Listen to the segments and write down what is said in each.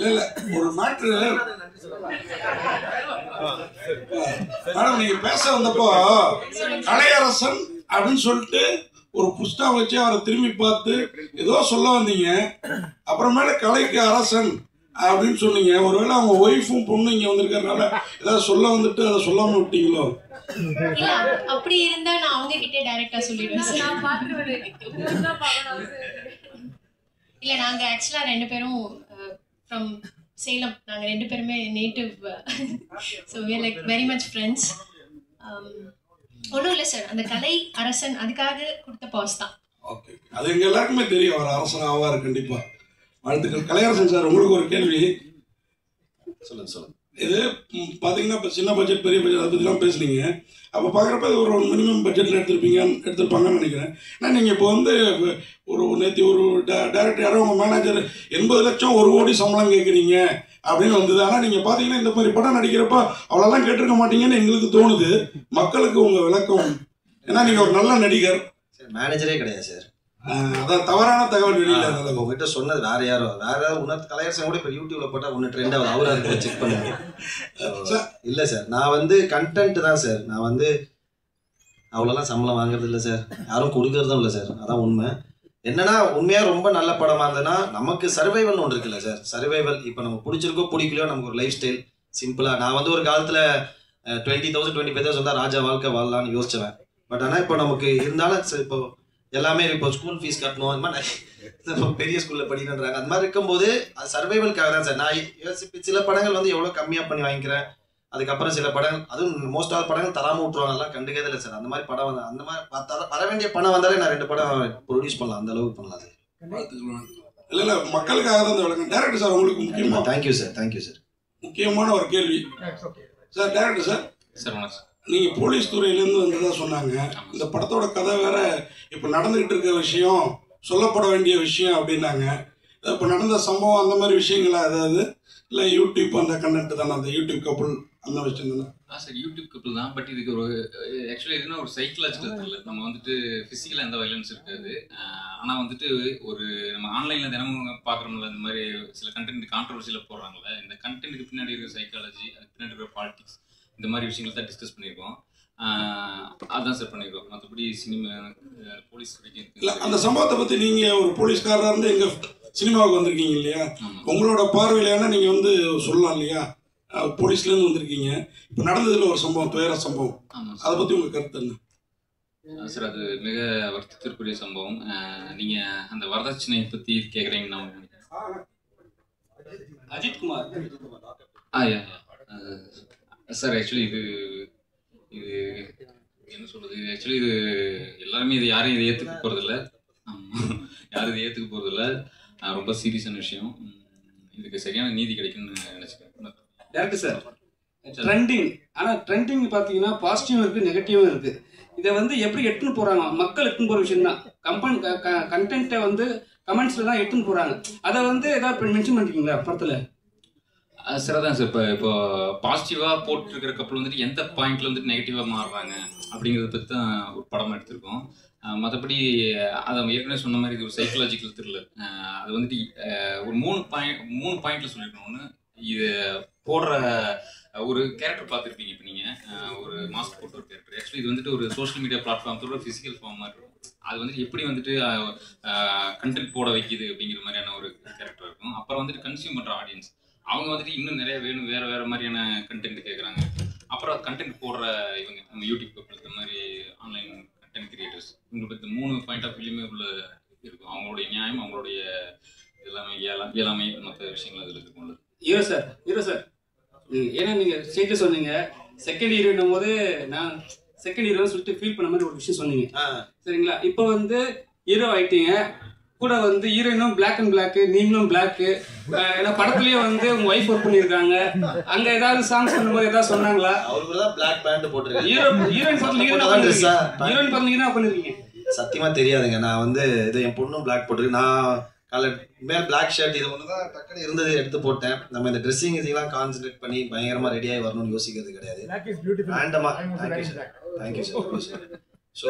இல்ல ஒரு matter madam, நீங்க பேச வந்தப்போ கலையரசன் அப்படின்னு சொல்லிட்டு ஒரு புஸ்தகம் வச்சு அவரை திரும்பி பார்த்து ஏதோ சொல்ல வந்தீங்க. அப்புறமேல கலைக்கு அரசன் அப்படின்னு சொன்னீங்க. ஒருவேளை அவங்க ஒய்ஃபும் பொண்ணு இங்க வந்திருக்கிறதுனால ஏதாவது சொல்ல வந்துட்டு அதை சொல்லாம விட்டீங்களோ? அப்படி இருந்தா நான் அவங்க கிட்டே டைரக்டா சொல்லிடுவேன். இல்ல, நாங்க ஆக்சுவலா 2 பேரும் ஃப்ரம் சேலம். நாங்க 2 பேருமே native. So we are like very much friends. ஒன்றும் இல்லை சார், அந்த கலை அரசன் அதுக்காக கொடுத்த பாஸ் தான். ஓகே, அது எங்க எல்லாருக்குமே தெரியும். அவர் அரசன் ஆவார் கண்டிப்பா. வாழ்த்துக்கள். கலையரசன் சார், உங்களுக்கு ஒரு கேள்வி. சொல்லுங்க. இது பார்த்தீங்கன்னா இப்போ சின்ன பட்ஜெட் பெரிய பட்ஜெட் அதை பற்றிலாம் பேசுனீங்க. அப்போ பார்க்குறப்ப இது ஒரு மினிமம் பட்ஜெட்டில் எடுத்திருப்பாங்கன்னு நினைக்கிறேன். ஆனால் நீங்கள் இப்போ வந்து ஒரு நேற்று ஒரு டைரக்டர் யாரோ உங்கள் மேனேஜர் 80 லட்சம் 1 கோடி சம்பளம் கேட்குறீங்க அப்படின்னு வந்தது. ஆனால் நீங்கள் பார்த்தீங்கன்னா இந்த மாதிரி படம் நடிக்கிறப்ப அவ்வளோலாம் கேட்டிருக்க மாட்டீங்கன்னு எங்களுக்கு தோணுது. மக்களுக்கு உங்கள் விளக்கம், ஏன்னா நீங்கள் ஒரு நல்ல நடிகர். மேனேஜரே கிடையாது சார். அதான் தவறான தகவல் வெளியில உங்ககிட்ட சொன்னது வேற யாராவது உணர்த்து. கலையரசன் கூட இப்போ யூடியூப்ல போட்டா ஒன்று ட்ரெண்ட் ஆகுது, அவரை அதை செக் பண்ணுங்க. இல்லை சார், நான் வந்து கண்டென்ட் தான் சார். நான் வந்து அவ்வளோலாம் சம்பளம் வாங்குறது இல்லை சார், யாரும் கொடுக்கறதும் இல்லை சார். அதான் உண்மை. என்னன்னா உண்மையாக ரொம்ப நல்ல படமாக இருந்ததுன்னா நமக்கு சர்வைவல்னு ஒன்று இருக்குல்ல சார். சர்வைவல் இப்போ நம்ம பிடிச்சிருக்கோ பிடிக்கலையோ நமக்கு ஒரு லைஃப் ஸ்டைல் சிம்பிளாக. நான் வந்து ஒரு காலத்தில் 20,000 25,000 வந்தால் ராஜா வாழ்க்கை வாழலான்னு யோசிச்சுவேன். பட் ஆனால் இப்போ நமக்கு இருந்தாலும் இப்போ எல்லாமே இப்போ ஸ்கூல் ஃபீஸ் கட்டணும், அந்த மாதிரி பெரிய ஸ்கூலில் படிக்கணுன்றாங்க. அந்த மாதிரி இருக்கும்போது அது சர்வைவலுக்காக தான் சார். நான் யோசிப்பு சில படங்கள் வந்து எவ்வளோ கம்மியாக பண்ணி வாங்கிக்கிறேன். அதுக்கப்புறம் சில படங்கள், அதுவும் மோஸ்ட் ஆஃப் படங்கள் தராமல் விட்டுருவாங்க, எல்லாம் கண்டுக்கவே இல்லை சார். அந்த மாதிரி படம் வந்து அந்த மாதிரி வர வேண்டிய பணம் வந்தாலே நான் 2 படம் ப்ரொடியூஸ் பண்ணலாம், அந்த அளவுக்கு பண்ணலாம் சார். இல்லை இல்லை, மக்களுக்காக தான் இந்த விளக்கம். டேரக்டர் சார், உங்களுக்கு முக்கியமாக தேங்க்யூ சார். முக்கியமான ஒரு கேள்வி சார். டேரக்டர் சார், நீங்கள் போலீஸ் துறையிலேருந்து வந்ததா சொன்னாங்க. இந்த படத்தோட கதை வேற இப்போ நடந்துகிட்டு இருக்க விஷயம், சொல்லப்பட வேண்டிய விஷயம் அப்படின்னாங்க. இப்போ நடந்த சம்பவம் அந்த மாதிரி விஷயங்களா ஏதாவது? இல்லை யூடியூப் அந்த கண்டென்ட் தானே, அந்த யூடியூப் கப்புள் அந்த விஷயம் தானே? சார் யூடியூப் கப்புள் தான். பட் இதுக்கு ஒரு ஆக்சுவலி எதுனா ஒரு சைக்கலாஜிக்கல் இல்லை. நம்ம வந்துட்டு ஃபிசிக்கலாக எந்த வயலன்ஸ் இருக்காது. ஆனால் வந்துட்டு ஒரு நம்ம ஆன்லைனில் தினமும் பார்க்குறோம்ல, இந்த மாதிரி சில கண்டென்ட் கான்ட்ரவர்சியில் போடுறாங்களே, இந்த கண்டென்ட்டுக்கு பின்னாடி இருக்கிற சைக்காலஜி, அதுக்கு பின்னாடி இருக்கிற பாலிடிக்ஸ், இந்த மாதிரி விஷயங்கள் தான் டிஸ்கஸ் பண்ணியிருக்கோம். அதுதான் சார் பண்ணியிருக்கோம். மற்றபடி சினிமா போலீஸ் இல்லை. அந்த சம்பவத்தை பற்றி நீங்கள் ஒரு போலீஸ்காரராக இருந்து எங்கள் சினிமாவுக்கு வந்திருக்கீங்க இல்லையா? உங்களோட பார்வையிலான நீங்கள் வந்து சொல்லலாம் இல்லையா? போலீஸ்லேருந்து வந்திருக்கீங்க. இப்போ நடந்ததில் ஒரு சம்பவம், துயர சம்பவம், அதை பற்றி உங்கள் கருத்து என்ன சார்? அது மிக வருத்தத்திற்குரிய சம்பவம். நீங்கள் அந்த வரதட்சணை பற்றி கேட்குறீங்கன்னா அஜித்குமார் சார், ஆக்சுவலி இது என்ன சொல்கிறது, ஆக்சுவலி இது எல்லாருமே இது யாரும் இதை ஏற்றுக்க போகிறதில்ல. யாரும் இதை ஏற்றுக்க போகிறதில்ல. ரொம்ப சீரியஸான விஷயம். இதுக்கு சரியான நீதி கிடைக்கும்னு நினச்சிக்கிறேன். டேரக்டர் சார், ட்ரெண்டிங், ஆனால் ட்ரெண்டிங் பார்த்தீங்கன்னா பாசிட்டிவும் இருக்குது, நெகட்டிவும் இருக்குது. இதை வந்து எப்படி எடுத்துன்னு போகிறாங்க, மக்கள் எடுத்துன்னு போகிற விஷயம் தான். கண்டென்ட்டை வந்து கமெண்ட்ஸில் தான் எடுத்துன்னு போகிறாங்க. அதை வந்து ஏதாவது மென்ஷன் பண்ணுறீங்களா படத்தில்? சார் அதான் சார், இப்போ பாசிட்டிவாக போட்டுருக்கிற கப்பல் வந்துட்டு எந்த பாயிண்ட்ல வந்துட்டு நெகட்டிவாக மாறுறாங்க அப்படிங்கிறத பற்றி தான் ஒரு படம் எடுத்திருக்கோம். மற்றபடி அதை ஏற்கனவே சொன்ன மாதிரி இது ஒரு சைக்கலாஜிக்கல் த்ரில்லர். அது வந்துட்டு ஒரு 3 பாயிண்ட்ல சொல்லியிருக்கோம். ஒன்று, இது போடுற ஒரு கேரக்டர் பார்த்துருப்பீங்க. இப்போ நீங்கள் ஒரு மாஸ்க் போட்டு ஒரு கேரக்டர், ஆக்சுவலி இது வந்துட்டு ஒரு சோஷியல் மீடியா பிளாட்ஃபார்மோட ஃபிசிக்கல் ஃபார்ம் மாதிரி இருக்கும். அது வந்துட்டு எப்படி வந்துட்டு கண்டென்ட் போட வைக்கிது அப்படிங்கிற மாதிரியான ஒரு கேரக்டர் இருக்கும். அப்புறம் வந்துட்டு கன்சியூம் பண்ணுற ஆடியன்ஸ், அவங்க வந்துட்டு இன்னும் நிறைய வேணும், வேறு மாதிரியான கண்டென்ட் கேட்குறாங்க. அப்புறம் கண்டென்ட் போடுற இவங்க நம்ம யூடியூப் கப்பல், இந்த மாதிரி ஆன்லைன் கண்டென்ட் கிரியேட்டர்ஸ், இவங்களுக்கு இந்த 3 பாயிண்ட் ஆஃப் வியூலையுமே உள்ள இருக்கும். அவங்களுடைய நியாயம், அவங்களுடைய எல்லாமே இயலாமை, மற்ற விஷயங்கள் அதில் இருக்கும்ல. ஹீரோ சார், ஏன்னா நீங்கள் ஸ்டேட்டஸ் சொன்னீங்க செகண்ட் ஹீரோன்னும் போது நான் செகண்ட் ஹீரோன்னு சொல்லிட்டு ஃபீல் பண்ண மாதிரி ஒரு விஷயம் சொன்னீங்க, சரிங்களா? இப்போ வந்து ஹீரோ ஆகிட்டீங்க, கூட வந்து ஹீரோயினும் பிளாக் அண்ட் பிளாக், நீங்களும் பிளாக்கு. ஏன்னா படத்துலயே வந்து உங்க ஒய்ஃப் ஒர்க் பண்ணியிருக்காங்க. அங்க ஏதாவது சாங்ஸ் பண்ணும்போது ஏதாவது சொன்னாங்களா? அவருக்கு தான் பிளாக் பேண்ட் போட்டுருக்காங்க. ஹீரோயின் பார்த்து நீங்க பண்ணிருக்கீங்க? சத்தியமா தெரியாதுங்க. நான் வந்து இது என் பொண்ணும் பிளாக் போட்டுருக்கு. நான் காலையில் மேல் பிளாக் ஷர்ட் இது ஒன்று தான் டக்குனு இருந்தது, எடுத்து போட்டேன். நம்ம இந்த ட்ரெஸ்ஸிங் இதெல்லாம் கான்சென்ட்ரேட் பண்ணி பயங்கரமா ரெடியாகி வரணும்னு யோசிக்கிறது கிடையாது. ரேண்டமா. Thank you sir. ஸோ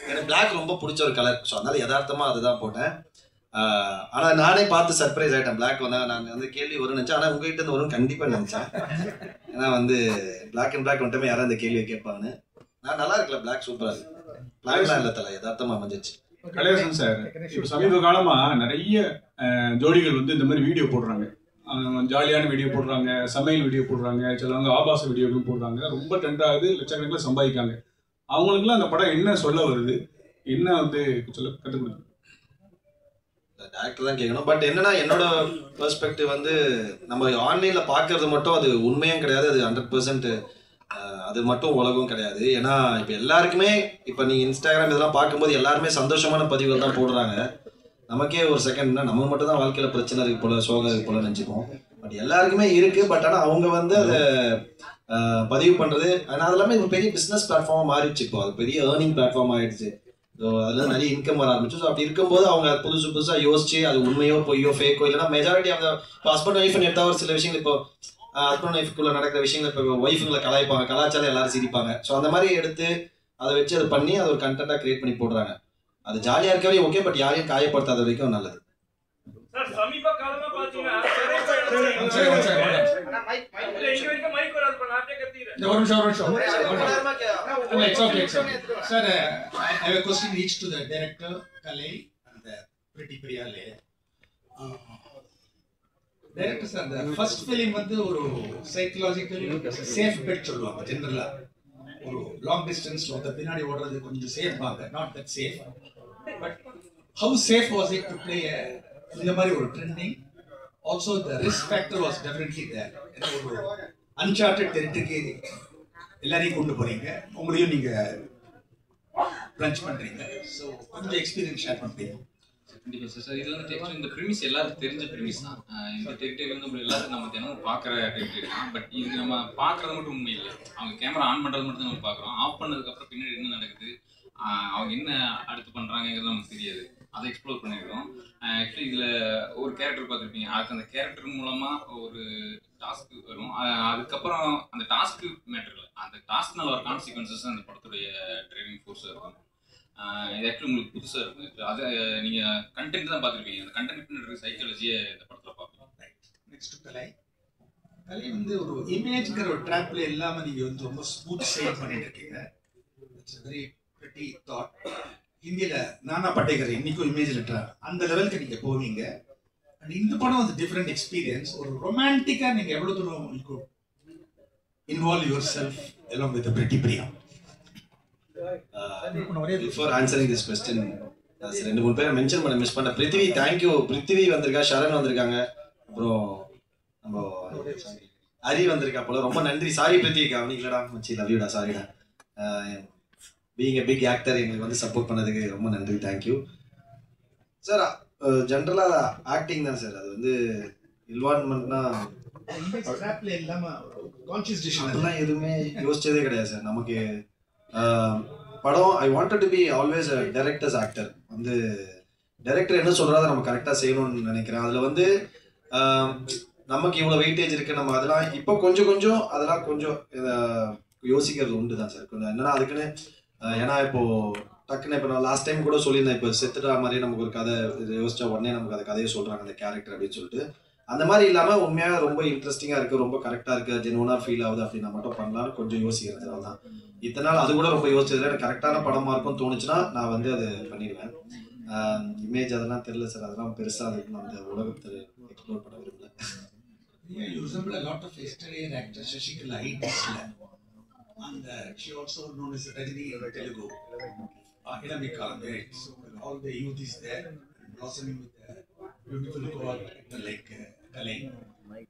எனக்கு பிளாக் ரொம்ப பிடிச்ச ஒரு கலர். ஸோ அதனால யதார்த்தமாக அதுதான் போட்டேன். ஆனால் நானே பார்த்து சர்ப்ரைஸ் ஆகிட்டேன். பிளாக் வந்தால் நான் வந்து கேள்வி வரும்னு நினச்சேன். ஆனால் உங்ககிட்ட இருந்து வரும் கண்டிப்பாக நினச்சேன். ஏன்னா வந்து பிளாக் அண்ட் பிளாக் வந்துட்டுமே யாரும் அந்த கேள்வியை கேட்பாங்கன்னு. நான் நல்லா இருக்கல, பிளாக் சூப்பராக இருக்கு. பிளாக்லாம் இல்லை தலை, யதார்த்தமாக அமைஞ்சிச்சு. கலையரசன் சார், இப்போ சமீப காலமாக நிறைய ஜோடிகள் வந்து இந்த மாதிரி வீடியோ போடுறாங்க. ஜாலியான வீடியோ போடுறாங்க, சமையல் வீடியோ போடுறாங்க, சிலவங்க ஆபாச வீடியோவும் போடுறாங்க. ரொம்ப ட்ரெண்ட் ஆகுது, லட்சக்கணக்கில் சம்பாதிக்காங்க. அவங்களுக்குலாம் அந்த படம் என்ன சொல்ல வருது, என்ன வந்து சொல்ல கற்றுக் கொடுக்குது? டேரக்டர் தான் கேட்கணும். பட் என்னன்னா என்னோட பெர்ஸ்பெக்டிவ் வந்து நம்ம ஆன்லைனில் பார்க்கறது மட்டும் அது உண்மையும் கிடையாது, அது 100% அது மட்டும் உலகம் கிடையாது. ஏன்னா இப்போ எல்லாருக்குமே இப்போ நீங்கள் இன்ஸ்டாகிராம் இதெல்லாம் பார்க்கும்போது எல்லாருமே சந்தோஷமான பதிவுகள் தான் போடுறாங்க. நமக்கே ஒரு செகண்ட்னா நம்ம மட்டும் தான் வாழ்க்கையில் பிரச்சனை இருக்கு போல, சோகம் இருக்கு போல நினச்சிப்போம். பட் எல்லாருக்குமே இருக்குது. பட் ஆனால் அவங்க வந்து அதை பதிவு பண்ணுறது, ஆனால் அது எல்லாமே இப்போ பெரிய பிஸ்னஸ் பிளாட்ஃபார்மாக மாறிடுச்சு. இப்போ அது பெரிய ஏர்னிங் பிளாட்ஃபார்ம் ஆகிடுச்சு. ஸோ அதில் நிறைய இன்கம் வர ஆரம்பிச்சு. ஸோ அப்படி இருக்கும்போது அவங்க புதுசாக யோசிச்சு அது உண்மையோ பொய்யோ ஃபேக்கோ இல்லைனா மெஜாரிட்டி ஆஃப் இப்போ ஹஸ்பண்ட் ஒய்ஃப்னு எடுத்தால் ஒரு சில விஷயங்கள், இப்போ ஹஸ்பண்ட் ஒய்ஃப்குள்ளே நடக்கிற விஷயங்கள் இப்போ ஒய்ஃபுங்களை கலாய்ப்பாங்க, கலாச்சாரம் எல்லாரும் சிரிப்பாங்க. ஸோ அந்த மாதிரி எடுத்து அதை வச்சு அதை பண்ணி அதை ஒரு கண்டென்ட்டாக கிரியேட் பண்ணி போடுறாங்க. அது ஜாலியாக இருக்கவே ஓகே, பட் யாரையும் காயப்படுத்தாத வரைக்கும் நல்லது. சமீப காலமா பாத்தீங்கன்னா Sir, I have a question each to the director, Kalai, and the Pretty Priyale. Director sir, the first film வந்து ஒரு psychological safe bet சொல்லுவாங்க ஜெனரலா. ஒரு long distance வந்து பின்னாடி ஓடுறது கொஞ்சம் சேஃப் ஆக, not that safe. But how safe was it to play இந்த மாதிரி ஒரு trending? Also the risk factor was definitely there. ஒரு uncharted territory எல்லாரையும் கொண்டு போறீங்க, உங்களையும் நீங்க பிளஞ்ச் பண்றீங்க. ஸோ கொஞ்சம் எக்ஸ்பீரியன்ஸ் ஷேர் பண்ணுறீங்க. கண்டிப்பாக சார். சார் இதில் வந்து ஆக்சுவலி இந்த ப்ரிமிஸ் எல்லாருக்கும் தெரிஞ்ச ப்ரிமிஸ் தான். இந்த டெரிட்டரி வந்து நம்ம எல்லாரும் நம்ம தினமும் பார்க்குற டெரிட்டரி தான். பட் இது நம்ம பார்க்குறது மட்டும் உண்மை இல்லை. அவங்க கேமரா ஆன் பண்ணுறது மட்டும் தான் நம்ம பார்க்குறோம். ஆஃப் பண்ணதுக்கப்புறம் பின்னாடி என்ன நடக்குது, அவங்க என்ன அடுத்து பண்ணுறாங்கிறது நமக்கு தெரியாது. அதை எக்ஸ்ப்ளோர் பண்ணிடுறோம். ஆக்சுவலி இதில் ஒரு கேரக்டர் பார்த்துருப்பீங்க, அதுக்கு அந்த கேரக்டர் மூலமாக ஒரு டாஸ்க்கு வரும். அதுக்கப்புறம் அந்த டாஸ்க்கு மேட்டர் இல்லை, அந்த டாஸ்க்னால ஒரு கான்சிக்வன்சஸ் அந்த படத்துடைய ட்ரைவிங் ஃபோர்ஸாக இருக்கும். இது ஆக்சுவலி உங்களுக்கு புதுசாக இருக்கும். அதை நீங்கள் கண்டென்ட் தான் பார்த்துருப்பீங்க, அந்த கண்டென்ட் சைக்காலஜியை இந்த படத்தில் பார்ப்பீங்க. நெக்ஸ்ட் கலை வந்து ஒரு இமேஜ்ங்கிற ஒரு ட்ராப்ல இல்லாமல் நீங்கள் வந்து ரொம்ப ஸ்மூத் சேவ் பண்ணிட்டு இருக்கீங்க. It's very pretty thought. ஹிந்தியில் நானா பட்டேகர் இன்னைக்கும் இமேஜ் லெட்டர் அந்த லெவலுக்கு நீங்கள் போவீங்க. அண்ட் இந்த படம் வந்து டிஃப்ரெண்ட் எக்ஸ்பீரியன்ஸ். ஒரு ரொமான்டிக்காக நீங்கள் எவ்வளோ தூரம் involve your self along with Pretty Priya? Before answering this question, ரெண்டு மூணு பேரை மென்ஷன் பண்ண மிஸ் பண்ண. பிருத்திவி, தேங்க்யூ. பிருத்திவி வந்திருக்கா, ஷரண் வந்திருக்காங்க, அப்புறம் நம்ம ஹரி வந்திருக்கா போல. ரொம்ப நன்றி. சாரி பிருத்திவிக்கா, அவனிக்கலடா மச்சி, லவ் யூடா, சாரிடா. பீயிங் எ பிக் ஆக்டர் எங்களுக்கு வந்து சப்போர்ட் பண்ணதுக்கு ரொம்ப நன்றி, தேங்க்யூ சார். ஜென்ரலாக ஆக்டிங் தான் சார். அது வந்து இன்வால்வ்மெண்ட்னா அதெல்லாம் எதுவுமே யோசிச்சதே கிடையாது சார். நமக்கு படம் I wanted to be always a directors actor. வந்து டைரக்டர் என்ன சொல்கிறாத நம்ம கரெக்டாக செய்யணும்னு நினைக்கிறேன். அதில் வந்து நமக்கு இவ்வளோ வெயிட்டேஜ் இருக்குது, நம்ம அதெல்லாம் இப்போ கொஞ்சம் கொஞ்சம் அதெல்லாம் கொஞ்சம் யோசிக்கிறது உண்டு தான் சார். கொஞ்சம் என்னன்னா அதுக்குன்னு ஏன்னா இப்போது டக்குன்னு இப்போ நான் லாஸ்ட் டைம் கூட சொல்லியிருந்தேன், இப்போ செத்துட்டா மாதிரியே நமக்கு ஒரு கதை யோசிச்சா உடனே நமக்கு அந்த கதையை சொல்கிறாங்க அந்த கேரக்டர் அப்படின்னு சொல்லிட்டு. அந்த மாதிரி இல்லாமல் உண்மையாக ரொம்ப இன்ட்ரெஸ்டிங்காக இருக்குது, ரொம்ப கரெக்டாக இருக்குது, ஜென்வனாக ஃபீல் ஆகுது அப்படின்னா மட்டும் பண்ணலான்னு கொஞ்சம் யோசிக்கிறதுனால தான். இத்தனை நாள் அது கூட ரொம்ப யோசிச்சதில்லை. எனக்கு கரெக்டான படமாக இருக்கும்னு தோணுச்சுன்னா நான் வந்து அது பண்ணிடுவேன். இமேஜ் அதெல்லாம் தெரியல சார், அதெல்லாம் பெருசாக அதுக்கு அந்த உலகத்தை எக்ஸ்ப்ளோர் பண்ண விரும்பல. And she also known as Rajini in Telugu, Inami Kalam, right? So all the youth is there, blossoming with a beautiful co-actor like Kalai.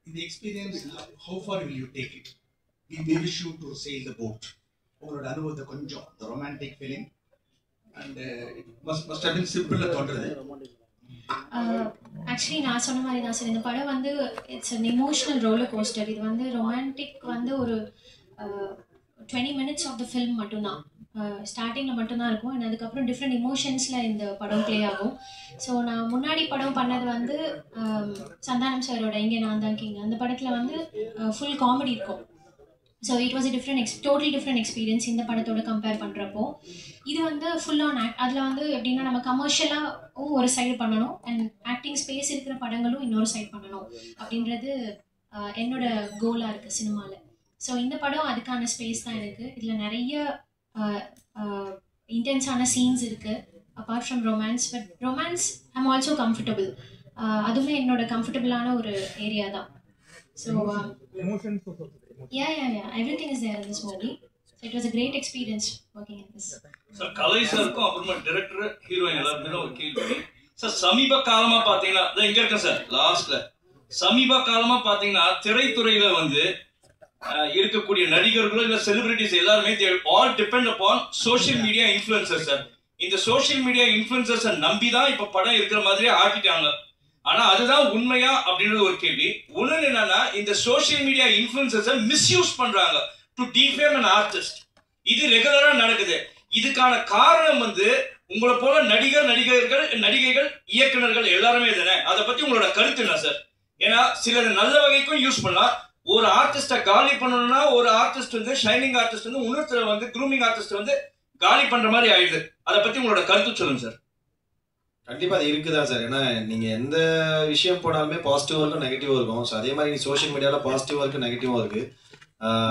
In the experience, how far will you take it? We wish you to sail the boat. Over the Konjo, the romantic feeling, and it must have been simple to understand. Actually நான் சொன்ன மாதிரி தான் sir. இந்த படம் வந்து it's an emotional roller coaster. இது வந்து romantic வந்து ஒரு 20 minutes ஆஃப் த ஃபில்ம் மட்டும்தான், ஸ்டார்டிங்கில் மட்டும்தான் இருக்கும். அண்ட் அதுக்கப்புறம் டிஃப்ரெண்ட் இமோஷன்ஸில் இந்த படம் ப்ளே ஆகும். ஸோ நான் முன்னாடி படம் பண்ணது வந்து சந்தானம் சாரோட இங்கே நான் தான் கிங். அந்த படத்தில் வந்து ஃபுல் காமெடி இருக்கும். So it was totally different experience இந்த படத்தோட கம்பேர் பண்ணுறப்போ. இது வந்து ஃபுல் ஆன் அதில் வந்து எப்படின்னா நம்ம கமர்ஷியலாகவும் ஒரு சைடு பண்ணணும் அண்ட் ஆக்டிங் ஸ்பேஸ் இருக்கிற படங்களும் இன்னொரு சைடு பண்ணணும் அப்படின்றது என்னோட கோலாக இருக்குது சினிமாவில். ஸோ இந்த படம் அதுக்கான ஸ்பேஸ் தான் இருக்குது. இதில் நிறைய இன்டென்ஸான சீன்ஸ் இருக்குது apart from romance. But romance I'm also comfortable. அதுவுமே என்னோட கம்ஃபர்டபுளான ஒரு ஏரியா தான். So yeah, everything is there in this movie. So it was a great experience working in this. Sir Kalai சாருக்கும் அப்புறமா டைரக்டர் ஹீரோயின் எல்லாருமே தான் ஒரு கேள்வி. சார் சமீப காலமா பாத்தீங்கன்னா இங்க இருக்கேன் சார் லாஸ்ட்ல. சமீப காலமா பாத்தீங்கன்னா திரைத்துறையில வந்து இருக்கக்கூடிய நடிகர்களோ இல்ல செலிபிரிட்டிஸ் எல்லாருமே all depend upon social media influencers sir. இந்த சோஷியல் மீடியா இன்ஃபுளுசர்ஸை நம்பி தான் இப்ப படம் இருக்கிற மாதிரியே ஆக்கிட்டாங்க. ஆனா அதுதான் உண்மையா அப்படின்றது ஒரு கேள்வி. ஒண்ணு என்னன்னா இந்த சோஷியல் மீடியா இன்ஃபுளுசர்ஸை மிஸ்யூஸ் பண்றாங்க டு டிஃபேம் an artist. இது ரெகுலரா நடக்குது. இதுக்கான காரணம் வந்து உங்களை போல நடிகைகள் இயக்குனர்கள் எல்லாருமே தானே. அதை பத்தி உங்களோட கருத்து என்ன சார்? ஏன்னா சிலர் நல்ல வகைக்கும் யூஸ் பண்ணலாம். ஒரு ஆர்டிஸ்ட காலி பண்ணணும்னா ஒரு ஆர்டிஸ்ட் வந்து ஷைனிங் ஆர்டிஸ்ட் வந்து இன்னொருத்தர் வந்து க்ரூமிங் ஆர்டிஸ்ட் வந்து காலி பண்ற மாதிரி ஆயிடுது. அதை பத்தி உங்களோட கருத்து சொல்லுங்க சார். கண்டிப்பா அது இருக்குதா சார். ஏன்னா நீங்க எந்த விஷயம் போனாலுமே பாசிட்டிவா இருக்கும் நெகட்டிவா இருக்கும். ஸோ அதே மாதிரி சோஷியல் மீடியாவில் பாசிட்டிவா இருக்கு நெகட்டிவா இருக்கு.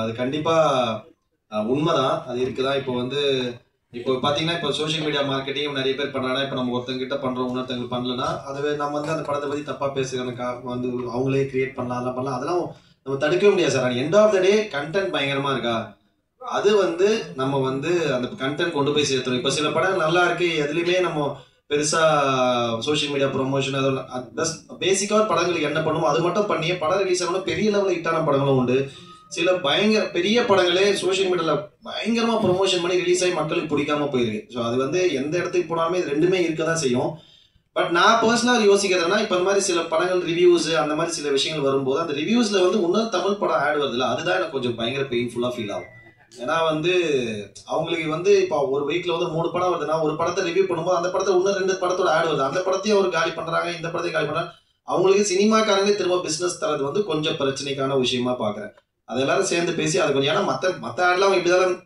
அது கண்டிப்பா உண்மைதான், அது இருக்குதா. இப்போ பாத்தீங்கன்னா இப்போ சோஷியல் மீடியா மார்க்கெட்டிங் நிறைய பேர் பண்றாங்கன்னா இப்போ நம்ம ஒருத்தங்க கிட்ட பண்றோம் இன்னொருத்தங்க பண்ணலன்னா அதுவே நம்ம வந்து அந்த படத்தை பத்தி தப்பா பேசுறதுக்கா வந்து அவங்களே கிரியேட் பண்ணலாம் அதெல்லாம் நம்ம தடுக்கவே முடியாது சார். End of the day content பயங்கரமா இருக்கா, அது வந்து நம்ம வந்து அந்த கண்டென்ட் கொண்டு போய் சேர்த்தணும். இப்போ சில படம் நல்லா இருக்கு, எதுலையுமே நம்ம பெருசா சோஷியல் மீடியா ப்ரொமோஷன் அதெல்லாம் பேசிக்காக படங்களுக்கு என்ன பண்ணுமோ அது மட்டும் பண்ணியே படம் ரிலீஸ் ஆகணும். பெரிய லெவலில் ஹிட்டான படங்களும் உண்டு. சில பயங்கர பெரிய படங்களே சோஷியல் மீடியாவில் பயங்கரமா ப்ரொமோஷன் பண்ணி ரிலீஸ் ஆகி மக்களுக்கு பிடிக்காம போயிருக்கு. ஸோ அது வந்து எந்த இடத்துக்கு போனாலுமே இது ரெண்டுமே இருக்க தான் செய்யும். பட் நான் பர்சனலாக யோசிக்கிறதுனா இப்போ இந்த மாதிரி சில படங்கள் ரிவ்யூஸ் அந்த மாதிரி சில விஷயங்கள் வரும்போது அந்த ரிவ்யூஸ்ல வந்து இன்னொரு தமிழ் படம் ஆட் வருதுல்ல, அதுதான் எனக்கு கொஞ்சம் பயங்கர பெயின்ஃபுல்லாக ஃபீல் ஆகும். ஏன்னா வந்து அவங்களுக்கு வந்து இப்போ ஒரு வீக்ல வந்து 3 படம் வருதுன்னா ஒரு படத்தை ரிவ்யூ பண்ணும்போது அந்த படத்தை இன்னும் 2 படத்தோட ஆட் வருது. அந்த படத்தையும் அவர் காலி பண்றாங்க, இந்த படத்தையும் காலி பண்றாங்க. அவங்களுக்கு சினிமாக்காரங்களே திரும்ப பிசினஸ் தரது வந்து கொஞ்சம் பிரச்சனைக்கான விஷயமா பாக்குறேன். அது எல்லாரும் சேர்ந்து பேசி அது கொஞ்சம், ஏன்னா மற்ற ஆட்லாம் இப்படிதான்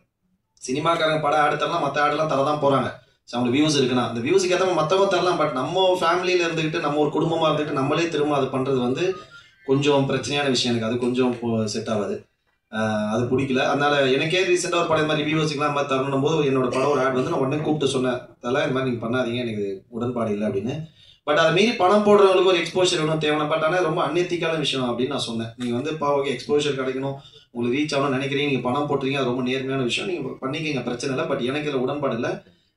சினிமாக்காரங்க படம் ஆடு தரலாம், மற்ற ஆடுலாம் தரதான் போறாங்க. அவங்களுக்கு வியூஸ் இருக்குன்னா அந்த வியூஸுக்கு ஏற்ற மற்றவங்க தரலாம். பட் நம்ம ஃபேமிலியில இருந்துக்கிட்டு நம்ம ஒரு குடும்பமா இருந்துட்டு நம்மளே திரும்ப அது பண்றது வந்து கொஞ்சம் பிரச்சனையான விஷயம். எனக்கு அது கொஞ்சம் செட் ஆகாது, அது பிடிக்கல. அதனால எனக்கே ரீசெண்டாக ஒரு படம் மாதிரி ரிவ்யூஸ்க்குலாம் மாதிரி தரணும் போது என்னோட படம் ஒரு ஆட் வந்து நான் உடனே கூப்பிட்டு சொன்னேன், அதெல்லாம் இந்த மாதிரி நீங்கள் பண்ணாதீங்க, எனக்கு உடன்பாடு இல்லை அப்படின்னு. பட் அதை மீறி பணம் போடுறவங்களுக்கு ஒரு எக்ஸ்போஷர் வேணும் தேவையான. பட் ஆனால் ரொம்ப அன்எத்திக்கான விஷயம் அப்படின்னு நான் சொன்னேன். நீங்கள் வந்து ஓகே எக்ஸ்போஷர் கிடைக்கணும், உங்களுக்கு ரீச் ஆகணும்னு நினைக்கிறீங்க, நீங்கள் பணம் போட்டுறீங்க, அது ரொம்ப நேர்மையான விஷயம், நீங்கள் பண்ணிக்கங்க, பிரச்சனை இல்லை. பட் எனக்கு இதில் உடன்பாடு இல்லை,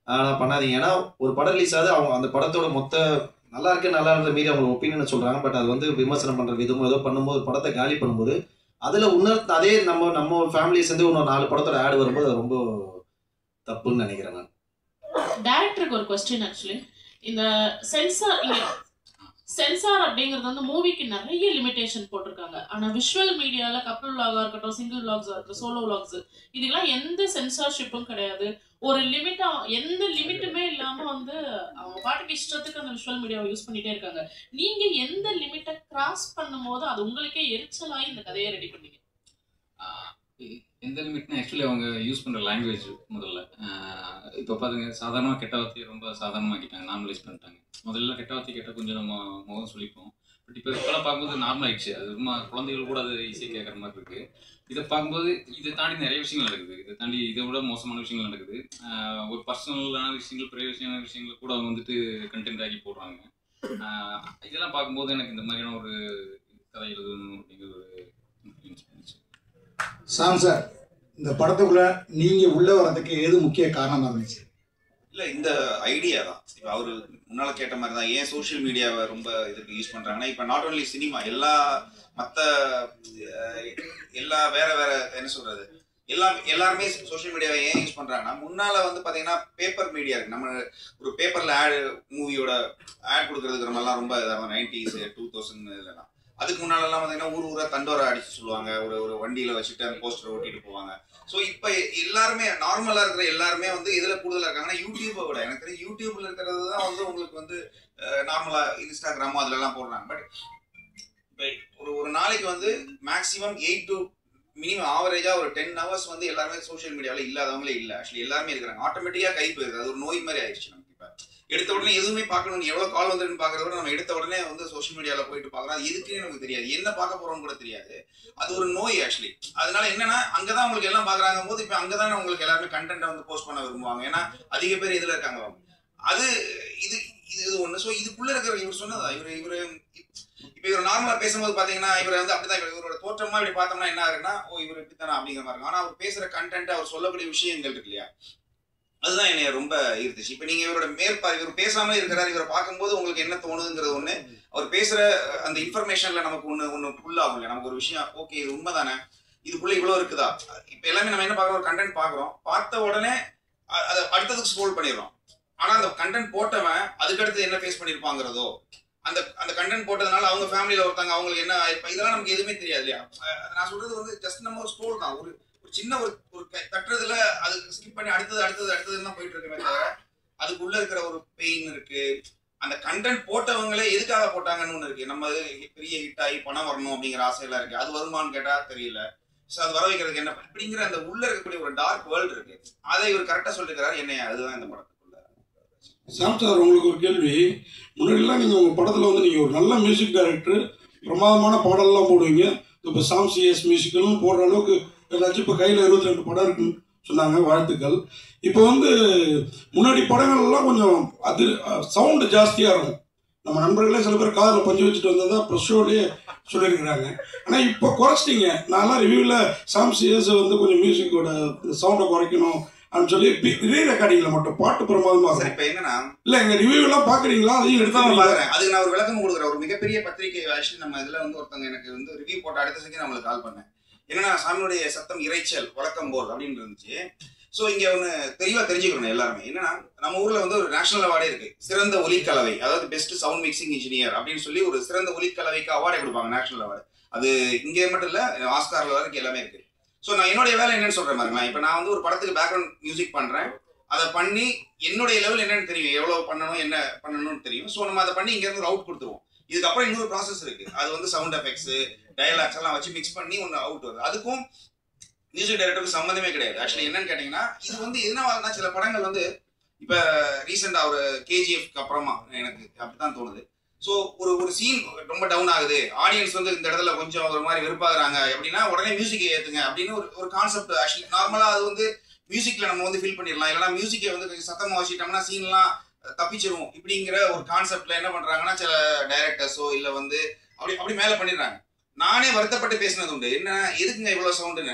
நான் பண்ணாதீங்க. ஏன்னா ஒரு படம் ரிலீஸ் ஆகுது, அவங்க அந்த படத்தோட மொத்த நல்லா இருக்கு நல்லா இருந்த மீறி அவங்க ஒப்பீனியன் சொல்கிறாங்க. பட் அது வந்து விமர்சனம் பண்ணுற விதமோ ஏதோ பண்ணும்போது படத்தை காலி பண்ணும்போது அதில் அதே நம்ம ஃபேமிலியை சேர்ந்து இன்னொரு 4 படத்தோட ஆட் வரும்போது அது ரொம்ப தப்புன்னு நினைக்கிறேன் நான். டைரக்டருக்கு ஒரு क्वेश्चन. ஆக்சுவலி இந்த சென்சார் அப்படிங்கிறது வந்து மூவிக்கு நிறைய லிமிடேஷன் போட்டிருக்காங்க. ஆனால் விஷுவல் மீடியாவில் கப்பல் விளாகாக இருக்கட்டும், சிங்கிள் விளாக்ஸாக இருக்கட்டும், சோலோ விளாக்ஸ், இதுக்கெல்லாம் எந்த சென்சார்ஷிப்பும் கிடையாது. ஒரு எந்த லிமிட்டுமே இல்லாமல் வந்து அவங்க பாட்டுக்கு இஷ்டத்துக்கு அந்த விஷுவல் மீடியாவை யூஸ் பண்ணிட்டே இருக்காங்க. நீங்கள் எந்த லிமிட்டை கிராஸ் பண்ணும்போது அது உங்களுக்கே எரிச்சலாகி இந்த கதையை ரெடி பண்ணீங்க? எந்த லிமிட்னா ஆக்சுவலி அவங்க யூஸ் பண்ணுற லாங்குவேஜ் முதல்ல இப்போ பாருங்க, சாதாரணமாக கெட்ட வார்த்தையை ரொம்ப சாதாரணமாக்கிட்டாங்க, நார்மலைஸ் பண்ணிட்டாங்க. முதல்ல கெட்ட வார்த்தை கேட்டால் கொஞ்சம் நம்ம முகம் சொல்லிப்போம். பட் இப்போ இப்போலாம் பார்க்கும்போது நார்மல் ஆகிடுச்சு. அது ரொம்ப குழந்தைகள் கூட அது ஈஸியாக கேட்குற மாதிரி இருக்குது. இதை பார்க்கும்போது இதை தாண்டி நிறைய விஷயங்கள் நடக்குது. இதை தாண்டி இதை விட மோசமான விஷயங்கள் நடக்குது. ஒரு பர்சனலான விஷயங்கள், பிரைவசியான விஷயங்கள் கூட அவங்க வந்துட்டு கண்டென்ட் ஆகி போடுறாங்க. இதெல்லாம் பார்க்கும்போது எனக்கு இந்த மாதிரியான ஒரு கதை எழுதணும் அப்படிங்கிற ஒரு இன்ஃப்ளூயன்ஸ் பண்ணிச்சு. சாம் சார், இந்த படத்துக்குள்ள நீங்க உள்ள வரதுக்கு எது முக்கிய காரணமா இருந்துச்சு? இல்லை, இந்த ஐடியா தான். இப்போ அவர் முன்னால் கேட்ட மாதிரி தான், ஏன் சோஷியல் மீடியாவை ரொம்ப இதுக்கு யூஸ் பண்ணுறாங்கன்னா, இப்போ நாட் ஓன்லி சினிமா, எல்லா வேற என்ன சொல்றது, எல்லாருமே சோஷியல் மீடியாவை ஏன் யூஸ் பண்ணுறாங்கன்னா, முன்னால் வந்து பார்த்தீங்கன்னா பேப்பர் மீடியா இருக்குது. நம்ம ஒரு பேப்பரில் மூவியோட ஆட் கொடுக்குறதுக்கு நம்மலாம் ரொம்ப 90s 2000 இதெல்லாம். அதுக்கு முன்னாலெல்லாம் பார்த்தீங்கன்னா ஊராக தண்டோரை அடிச்சு சொல்லுவாங்க, ஒரு வண்டியில் வச்சுட்டு அந்த போஸ்டரை ஓட்டிட்டு போவாங்க. ஸோ இப்போ எல்லாருமே நார்மலாக இருக்கிற எல்லாருமே வந்து இதில் கூடுதலாக இருக்காங்கன்னா யூடியூப்பை விட எனக்கு தெரியும் யூடியூப்ல இருக்கிறது தான் வந்து உங்களுக்கு வந்து நார்மலாக இன்ஸ்டாகிராமோ அதிலெல்லாம் போடுறாங்க. பட் இப்போ ஒரு நாளைக்கு வந்து மேக்ஸிமம் 8 to மினிமம் ஆவரேஜாக ஒரு 10 ஹவர்ஸ் வந்து எல்லாருமே சோஷியல் மீடியாவில் இல்லாதவங்களே இல்லை. ஆக்சுவலி எல்லாருமே இருக்கிறாங்க. ஆட்டோமேட்டிக்காக கை போயிருது. அது ஒரு நோய் மாதிரி ஆயிடுச்சு நமக்கு. இப்போ எடுத்த உடனே எதுவுமே பார்க்கணும்னு எவ்வளோ கால் வந்துருன்னு பார்க்கறத விட நம்ம எடுத்த உடனே வந்து சோஷியல் மீடியாவில் போயிட்டு பார்க்குறோம். அது எதுக்குன்னு நமக்கு தெரியாது, என்ன பார்க்க போகிறோம்னு கூட தெரியாது. அது ஒரு நோய் ஆக்சுவலி. அதனால என்னன்னா அங்கே தான் உங்களுக்கு எல்லாம் பார்க்குறாங்க போது இப்போ அங்கே தான் உங்களுக்கு எல்லாருமே கண்டென்ட்டை வந்து போஸ்ட் பண்ண விரும்புவாங்க. ஏன்னா அதிக பேர் இதில் இருக்காங்க. அது இது இது ஒன்று. ஸோ இதுக்குள்ளே இருக்கிற இவர் சொன்னதா இவர் இப்போ இவர் நார்மலாக பேசும்போது பார்த்தீங்கன்னா இவர் வந்து அப்படிதான் இவரோட தோற்றமாக இப்படி பார்த்தோம்னா என்ன ஆகுதுன்னா ஓ இவர் இப்படி தானே அப்படிங்கிற மாதிரி இருக்கும். ஆனால் அவர் பேசுகிற கண்டென்ட் அவர் சொல்லக்கூடிய விஷயங்கள் இருக்கு இல்லையா, அதுதான் என்னைய ரொம்ப ஈர்த்துச்சு. இப்போ நீங்கள் இவரோட மேற்பார்வை இவர் பேசாமல் இருக்கிறார், இவரை பார்க்கும்போது உங்களுக்கு என்ன தோணுதுங்கிறது ஒன்று, அவர் பேசுகிற அந்த இன்ஃபர்மேஷனில் நமக்கு ஒன்று ஃபுல்லாகும் இல்லையா, நமக்கு ஒரு விஷயம் ஓகே இது உண்மை தானே, இதுக்குள்ளே இவ்வளோ இருக்குதா. இப்போ எல்லாமே நம்ம என்ன பார்க்குறோம், ஒரு கண்டென்ட் பார்க்குறோம், பார்த்த உடனே அதை அடுத்ததுக்கு ஸ்க்ரோல் பண்ணிடுறோம். ஆனால் அந்த கண்டென்ட் போட்டவன் அதுக்கடுத்து என்ன ஃபேஸ் பண்ணியிருப்பாங்கிறதோ, அந்த அந்த கண்டென்ட் போட்டதுனால அவங்க ஃபேமிலியில் ஒருத்தாங்க அவங்களுக்கு என்ன இதெல்லாம் நமக்கு எதுவுமே தெரியாது இல்லையா. நான் சொல்றது வந்து ஜஸ்ட் நம்ம ஒரு ஸ்க்ரோல் தான், ஒரு சின்ன ஒரு தட்டுறதுல அது ஸ்கிப் பண்ணி அடுத்ததுன்னு தான் போயிட்டு இருக்கமே தவிர அதுக்குள்ள இருக்கிற ஒரு பெயின் இருக்கு. அந்த கண்டென்ட் போட்டவங்களே எதுக்காக போட்டாங்கன்னு ஒன்று இருக்கு. நம்ம பெரிய ஹிட் ஆகி பணம் வரணும் அப்படிங்கிற ஆசையெல்லாம் இருக்கு. அது வருமானு கேட்டா தெரியல. ஸோ அது வர வைக்கிறதுக்கு என்ன அப்படிங்கிற அந்த உள்ள இருக்கக்கூடிய ஒரு டார்க் வேர்ல்டு இருக்கு. அதை இவர் கரெக்டாக சொல்லிருக்கிறாரு. என்னையா அதுதான் இந்த படத்துக்குள்ள. சாம் சார், உங்களுக்கு ஒரு கேள்வி. முன்னாடிலாம் நீங்கள் உங்கள் படத்தில் வந்து நீங்கள் ஒரு நல்ல மியூசிக் டைரக்டர், பிரமாதமான பாடல்லாம் போடுவீங்க. இப்போ சாம் சிஎஸ் மியூசிக்கல்னு போடுற அளவுக்கு ஏதாச்சும் இப்போ கையில் 22 படம் இருக்குன்னு சொன்னாங்க, வாழ்த்துக்கள். இப்போ வந்து முன்னாடி படங்கள்லாம் கொஞ்சம் அது சவுண்டு ஜாஸ்தியாக இருக்கும். நம்ம நண்பர்களே சில பேர் காதில் பஞ்சு வச்சுட்டு வந்ததா ப்ரெஸ் ஷோலேயே சொல்லியிருக்கிறாங்க. ஆனால் இப்போ குறைச்சிட்டிங்க. நான்லாம் ரிவ்யூவில் சாம் சிஎஸ் வந்து கொஞ்சம் மியூசிக்கோட சவுண்டை குறைக்கணும் அப்படின்னு சொல்லி ரீ ரெக்கார்டிங்கில் மட்டும் பாட்டு பிரமாதமாக சார். இப்போ என்னன்னா இல்லை எங்கள் ரிவ்யூலாம் பார்க்குறீங்களா, அதையும் எடுத்து பார்க்குறேன். அதுக்கு நான் ஒரு விளக்கம் கொடுக்குறேன். ஒரு மிகப்பெரிய பத்திரிகை ஆக்சுவலி நம்ம இதில் வந்து ஒருத்தவங்க எனக்கு வந்து ரிவ்யூ போட்ட அடுத்த செகண்ட் நான் உங்களுக்கு கால் பண்ணேன். என்னன்னா சாமியுடைய சத்தம் இறைச்சல் வழக்கம் போல் அப்படின்னு இருந்துச்சு. ஸோ இங்கே ஒன்று தெளிவாக தெரிஞ்சுக்கணும் எல்லாருமே. என்னன்னா நம்ம ஊரில் வந்து ஒரு நேஷனல் அவார்டே இருக்கு, சிறந்த ஒலிக்கலவை, அதாவது பெஸ்ட் சவுண்ட் மிக்சிங் இன்ஜினியர் அப்படின்னு சொல்லி ஒரு சிறந்த ஒலிக்கலவைக்கு அவார்டே கொடுப்பாங்க, நேஷனல் அவார்டு. அது இங்கே மட்டும் இல்லை, ஆஸ்கார்ல வரைக்கும் எல்லாமே இருக்கு. ஸோ நான் என்னுடைய வேலை என்னன்னு சொல்கிறேன் பாருங்களேன். இப்போ நான் வந்து ஒரு படத்துக்கு பேக்ரவுண்ட் மியூசிக் பண்ணுறேன். அதை பண்ணி என்னுடைய லெவல் என்னன்னு தெரியும், எவ்வளோ பண்ணணும் என்ன பண்ணணும்னு தெரியும். ஸோ நம்ம அதை பண்ணி இங்கேருந்து ஒரு அவுட் கொடுத்துருவோம். இதுக்கப்புறம் இன்னொரு ப்ராசஸ் இருக்கு. அது வந்து சவுண்ட் எஃபெக்ட்ஸ், டயலாக்ஸ் எல்லாம் வச்சு மிக்ஸ் பண்ணி ஒன்று அவுட் வருது. அதுக்கும் மியூசிக் டைரக்டருக்கு சம்மந்தமே கிடையாது. ஆக்சுவலி என்னன்னு கேட்டிங்கன்னா இது வந்து என்ன சில படங்கள் வந்து இப்போ ரீசெண்டாக ஒரு கேஜிஎஃப்க்கு அப்புறமா எனக்கு அப்படித்தான் தோணுது. ஸோ ஒரு சீன் ரொம்ப டவுன் ஆகுது, ஆடியன்ஸ் வந்து இந்த இடத்துல கொஞ்சம் ஒரு மாதிரி வெறுப்பாகிறாங்க அப்படின்னா உடனே மியூசிக்கை ஏற்றுங்க அப்படின்னு ஒரு கான்செப்ட். ஆக்சுவலி நார்மலாக அது வந்து மியூசிக்கில் நம்ம வந்து ஃபீல் பண்ணிடலாம். இல்லைனா மியூசிக்கை வந்து கொஞ்சம் சத்தமாக வச்சுட்டோம்னா சீன்லாம் தப்பிச்சிரும் இப்படிங்கிற ஒரு கான்செப்டில் என்ன பண்ணுறாங்கன்னா சில டைரக்டர்ஸோ இல்லை வந்து அப்படி மேலே பண்ணிடுறாங்க. நானே வருத்தப்பட்டு பேசினது உண்டு. என்ன எதுக்குங்க இவ்வளோ சவுண்டுன்னு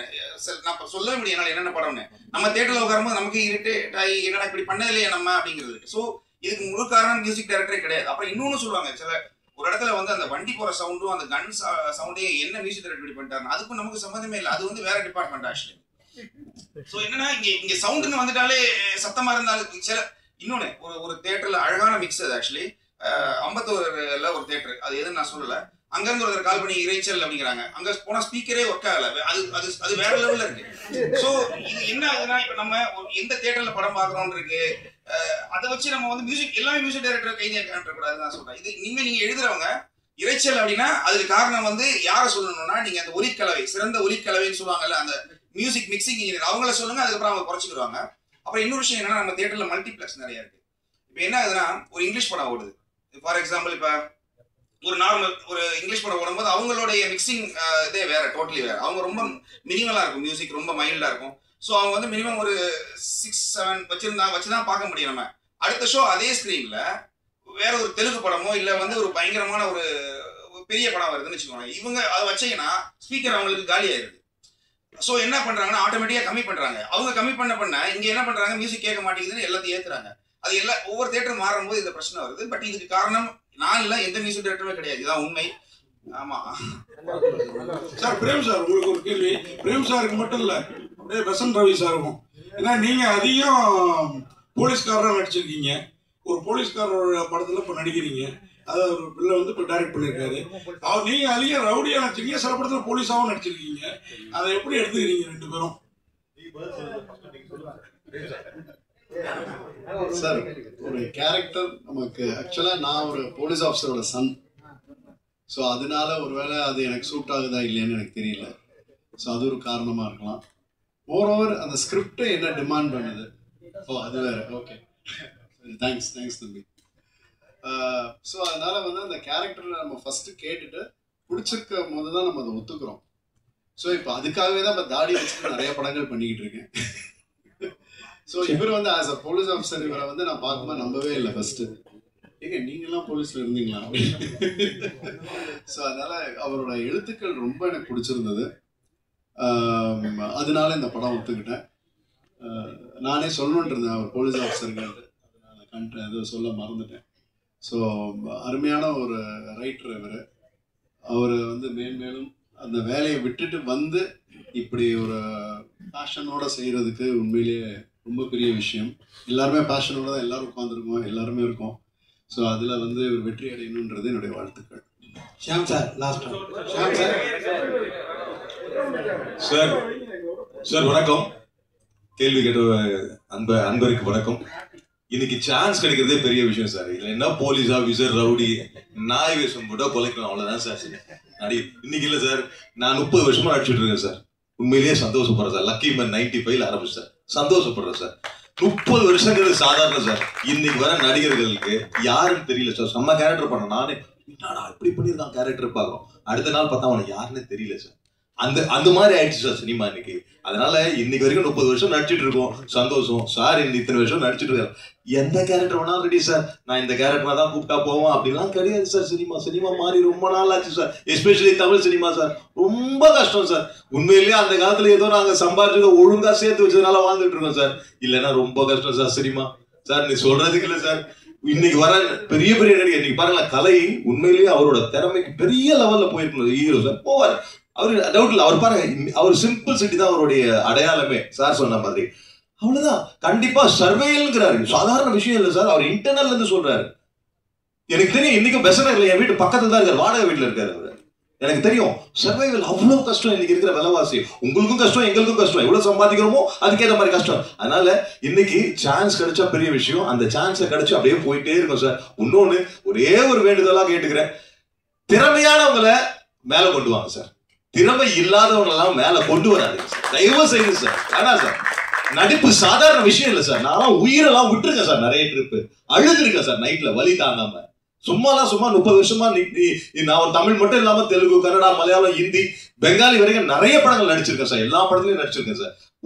நான் சொல்லவே முடியும் என்னால் என்னென்ன படம்னு. நம்ம தேட்டரில் உட்காரும்போது நமக்கு இரிட்டேட் ஆகி என்னடா இப்படி பண்ணதில்லையே நம்ம அப்படிங்கிறது. ஸோ இதுக்கு முழு காரணம் மியூசிக் டைரக்டரே கிடையாது. அப்புறம் இன்னொன்று சொல்லுவாங்க, சில ஒரு இடத்துல வந்து அந்த வண்டி போகிற சவுண்டும் அந்த கன் சவுண்டையும் என்ன மியூசிக் டைரக்டர் இப்படி பண்ணிட்டாருன்னு அதுக்கும் நமக்கு சம்மந்தமே இல்லை. அது வந்து வேற டிபார்ட்மெண்ட் ஆக்சுவலி. ஸோ என்னன்னா இங்கே சவுண்டுன்னு வந்துட்டாலே சத்தமாக இருந்தாலும் சில இன்னொன்று ஒரு தேட்டரில் அழகான மிக்ஸ். அது ஆக்சுவலி அம்பத்தூரில் ஒரு தேட்டரு, அது எதுன்னு நான் சொல்லலை. அங்கேருந்து ஒருத்தர் கால் பண்ணி இறைச்சல் அப்படிங்கிறாங்க. அங்கே போனால் ஸ்பீக்கரே ஒர்க் ஆகலை. அது வேற லெவலில் இருக்கு. ஸோ இது என்ன ஆகுதுன்னா இப்போ நம்ம எந்த தேட்டரில் படம் பார்க்குறோன்னு இருக்கு, அதை வச்சு நம்ம வந்து மியூசிக் எல்லாமே மியூசிக் டைரக்டர் கைது காட்டக்கூடாதுன்னு நான் சொல்கிறேன். இது இனிமேல் நீங்கள் எழுதுறவங்க இறைச்சல் அப்படின்னா அதுக்கு காரணம் வந்து யாரை சொல்லணும்னா நீங்கள் அந்த ஒலிக்கலவை, சிறந்த ஒலிக்கலவைன்னு சொல்லுவாங்கல்ல, அந்த மியூசிக் மிக்சிங் இன்ஜினியர் அவங்கள சொல்லுங்க. அதுக்கப்புறம் அவங்க குறைச்சிக்கிடுவாங்க. அப்புறம் இன்னொரு விஷயம் என்னன்னா நம்ம தேட்டரில் மல்டிப்ளெக்ஸ் நிறைய இருக்கு. இப்போ என்ன ஆகுதுன்னா ஒரு இங்கிலீஷ் படம் ஓடுது, ஃபார் எக்ஸாம்பிள் இப்போ ஒரு நார்மல் ஒரு இங்கிலீஷ் படம் ஓடும்போது அவங்களுடைய மிக்சிங் இதே வேற, டோட்டலி வேற. அவங்க ரொம்ப மினிமலாக இருக்கும், மியூசிக் ரொம்ப மைல்டாக இருக்கும். ஸோ அவங்க வந்து மினிமம் ஒரு 6-7 வச்சுதான் பார்க்க முடியும். நம்ம அடுத்த ஷோ அதே ஸ்க்ரீனில் வேற ஒரு தெலுங்கு படமோ இல்லை வந்து ஒரு பயங்கரமான ஒரு பெரிய படம் வருதுன்னு வச்சுக்கோங்க. இவங்க அதை வச்சீங்கன்னா ஸ்பீக்கர் அவங்களுக்கு காலி ஆயிடுது. ஸோ என்ன பண்ணுறாங்கன்னா ஆட்டோமேட்டிக்காக கம்மி பண்ணுறாங்க. அவங்க கம்மி பண்ண இங்கே என்ன பண்ணுறாங்க, மியூசிக் கேட்க மாட்டேங்குதுன்னு எல்லாத்தையும் ஏற்றுறாங்க. அது ஒவ்வொரு தேட்டரும் மாறும்போது இந்த பிரச்சனை வருது. பட் இதுக்கு காரணம் நான் இல்லை, எந்த மியூசிக் டைரக்டருமே கிடையாது. இதுதான் உண்மை. ஆமா சார். பிரேம் சார், உங்களுக்கு ஒரு கேள்வி. பிரேம் சாருக்கு மட்டும் இல்லை, அப்படியே வசந்த் ரவி சாருக்கும். ஏன்னா நீங்கள் அதிகம் போலீஸ்காரராக நடிச்சிருக்கீங்க. ஒரு போலீஸ்காரரோட படத்தில் இப்போ நடிக்கிறீங்க. அதை ஒரு பிள்ளை வந்து இப்போ டைரக்ட் பண்ணியிருக்காரு. நீங்கள் அதிகம் ரவுடியாக நடிச்சிருக்கீங்க, சில படத்தில் போலீஸாகவும் நடிச்சிருக்கீங்க. அதை எப்படி எடுத்துக்கிறீங்க ரெண்டு பேரும்? சார், ஒரு கேரக்டர் நமக்கு ஆக்சுவலாக நான் ஒரு போலீஸ் ஆஃபீஸரோட சன். ஸோ அதனால ஒருவேளை அது எனக்கு சூட் ஆகுதா இல்லையான்னு எனக்கு தெரியல. ஸோ அது ஒரு காரணமாக இருக்கலாம். மோரோவர் அந்த ஸ்கிரிப்டை என்ன டிமாண்ட் பண்ணுது, அது வேறு. ஓகே, தேங்க்ஸ் தம்பி. ஸோ அதனால வந்து அந்த கேரக்டரை நம்ம ஃபஸ்ட்டு கேட்டுட்டு பிடிச்சிருக்கும் போது தான் நம்ம அதை ஒத்துக்கிறோம். ஸோ இப்போ அதுக்காகவே தான் இப்போ தாடி வச்சுட்டு நிறைய படங்கள் பண்ணிக்கிட்டு இருக்கேன். ஸோ இவர் வந்து ஆஸ் அ போலீஸ் ஆஃபீஸர் இவரை வந்து நான் பார்க்கும்போது நம்பவே இல்லை ஃபஸ்ட்டு. ஏங்க நீங்களாம் போலீஸில் இருந்தீங்களா அப்படின்னு. ஸோ அதனால் அவரோட எழுத்துக்கள் ரொம்ப எனக்கு பிடிச்சிருந்தது. அதனால இந்த படம் ஒத்துக்கிட்டேன். நானே சொல்லணுன்ட்டு இருந்தேன் அவர் போலீஸ் ஆஃபீஸர்கள், அதனால் எதுவும் சொல்ல மறந்துட்டேன். ஸோ அருமையான ஒரு ரைட்டர் இவர். அவர் வந்து மேன்மேலும் அந்த வேலையை விட்டுட்டு வந்து இப்படி ஒரு பேஷனோட செய்கிறதுக்கு உண்மையிலேயே ரொம்ப பெரிய விஷயம். எல்லாருமே பேஷனோட தான் எல்லோரும் உட்காந்துருக்கோம், எல்லாருமே இருக்கோம். ஸோ அதில் வந்து ஒரு வெற்றி அடையணுன்றது என்னுடைய வாழ்த்துக்கள். Shyam sir last. Shyam sir. Sir sir வணக்கம். கேள்வி கேட்ட அன்பருக்கு வணக்கம். இன்னைக்கு சான்ஸ் கிடைக்கிறதே பெரிய விஷயம் சார். இதுல என்ன போலீஸ் ஆஃபீஸர் ரவுடி நாய் வேஷம் போட்டா கொலைக்கலாம், அவ்வளவுதான் சார். நடி இன்னைக்கு இல்லை சார், நான் 30 வருஷமா நடிச்சுட்டு இருக்கேன் சார். உண்மையிலேயே சந்தோஷப்படுறேன் சார். லக்கி மேன் 95 ஆரம்பிச்சு சார். சந்தோஷப்படுறேன் சார். 30 வருஷங்கிறது சாதாரண சார். இன்னைக்கு வர நடிகர்களுக்கு யாருன்னு தெரியல சார். செம்ம கேரக்டர் பண்ண நானே இப்படி பண்ணியிருந்தான் கேரக்டர் பார்க்குறோம், அடுத்த நாள் பார்த்தா அவனுக்கு யாருன்னு தெரியல சார். அந்த மாதிரி ஆயிடுச்சு சார் சினிமா இன்னைக்கு. அதனால இன்னைக்கு வரைக்கும் 30 வருஷம் நடிச்சுட்டு இருக்கோம், சந்தோஷம் சார். இத்தனை வருஷம் நடிச்சுட்டு இருக்காரு, எந்த கேரக்டர் வேணாலும் ரெடி சார். நான் இந்த கேரக்டர் தான் கூப்பிட்டா போவோம் அப்படிலாம் கிடையாது சார். சினிமா மாறி ரொம்ப நாள் ஆச்சு sir. Especially Tamil cinema sir ரொம்ப கஷ்டம் சார். உண்மையிலேயே அந்த காலத்துல ஏதோ நாங்க சம்பாதிச்சதை ஒழுங்கா சேர்த்து வச்சதுனால வாழ்ந்துட்டு இருக்கோம் சார். இல்லைன்னா ரொம்ப கஷ்டம் சார் சினிமா சார். நீ சொல்றதுக்கு இல்லை சார். இன்னைக்கு வர பெரிய நடிகர் இன்னைக்கு பாருங்களா, கலை உண்மையிலேயே அவரோட திறமைக்கு பெரிய லெவல்ல போயிருக்கணும் ஹீரோ சார். போவார் அவரு, டவுட் இல்லை. அவர் பாருங்க, அவர் சிம்பிள் சிட்டி தான் அவருடைய அடையாளமே சார் சொன்ன மாதிரி. அவ்வளவுதான். கண்டிப்பா சர்வேல்ங்கிறாரு, சாதாரண விஷயம் இல்லை சார். அவர் இன்டர்னல்ல இருந்து சொல்றாரு. எனக்கு தெரியும் இன்னைக்கும் பெசனர்ல என் வீட்டு பக்கத்துல தான் இருக்காரு, வாடகை வீட்டுல இருக்காரு அவரு. எனக்கு தெரியும் சர்வைவல் அவ்வளவு கஷ்டம் இன்னைக்கு இருக்கிற விலைவாசி. உங்களுக்கும் கஷ்டம், எங்களுக்கும் கஷ்டம். எவ்வளவு சம்பாதிக்கிறோமோ அதுக்கேற்ற மாதிரி கஷ்டம். அதனால இன்னைக்கு சான்ஸ் கிடைச்சா பெரிய விஷயம். அந்த சான்ஸை கிடைச்சு அப்படியே போயிட்டே இருக்கும் சார். இன்னொன்னு ஒரே ஒரு வேண்டுதலா கேட்டுக்கிறேன், திறமையானவங்களை மேல கொண்டு வாங்க சார். திறமை இல்லாதவங்களெல்லாம் மேல கொண்டு வராது தயவு செய்து சார். ஆனா சார் நடிப்பு சாதாரண விஷயம் இல்லை சார். நான் உயிரெல்லாம் விட்டுருக்கேன் சார். நிறைய ட்ரிப்பு அழுதுருக்கேன் சார் நைட்ல வலி தாங்காம. சும்மா 30 வருஷமா நான் ஒரு தமிழ் மட்டும் இல்லாம தெலுங்கு, கன்னடா, மலையாளம், ஹிந்தி, பெங்காலி வரைக்கும் நிறைய படங்கள் நடிச்சிருக்கேன் சார். எல்லா படத்துலயும் நடிச்சிருக்கேன் சார்.